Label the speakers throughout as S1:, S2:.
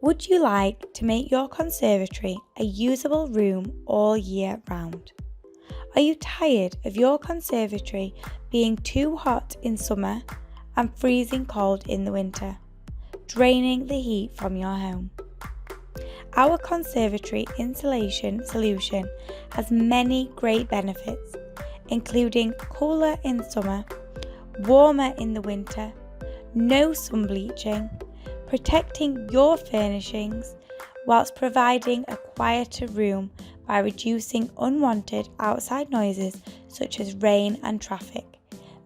S1: Would you like to make your conservatory a usable room all year round? Are you tired of your conservatory being too hot in summer and freezing cold in the winter, draining the heat from your home? Our conservatory insulation solution has many great benefits, including cooler in summer, warmer in the winter, no sun bleaching, protecting your furnishings whilst providing a quieter room by reducing unwanted outside noises such as rain and traffic,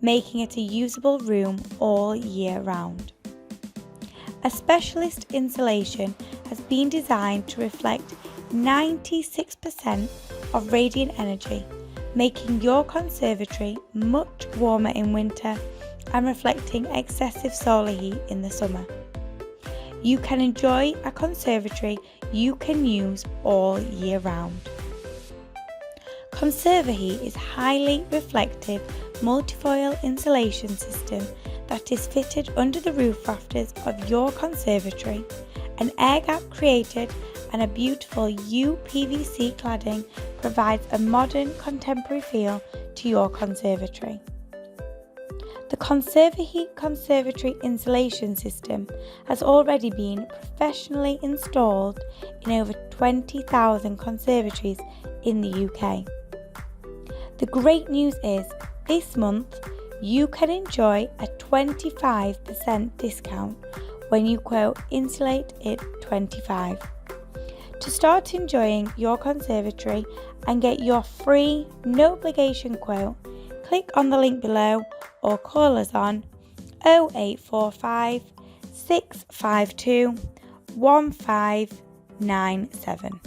S1: making it a usable room all year round. A specialist insulation has been designed to reflect 96% of radiant energy, making your conservatory much warmer in winter and reflecting excessive solar heat in the summer. You can enjoy a conservatory you can use all year round. Conservaheat is a highly reflective multifoil insulation system that is fitted under the roof rafters of your conservatory. An air gap created and a beautiful UPVC cladding provides a modern contemporary feel to your conservatory. The Conservaheat Conservatory Insulation System has already been professionally installed in over 20,000 conservatories in the UK. The great news is, this month you can enjoy a 25% discount when you quote Insulate It 25. To start enjoying your conservatory and get your free no obligation quote, click on the link below or call us on 0845 652 1597.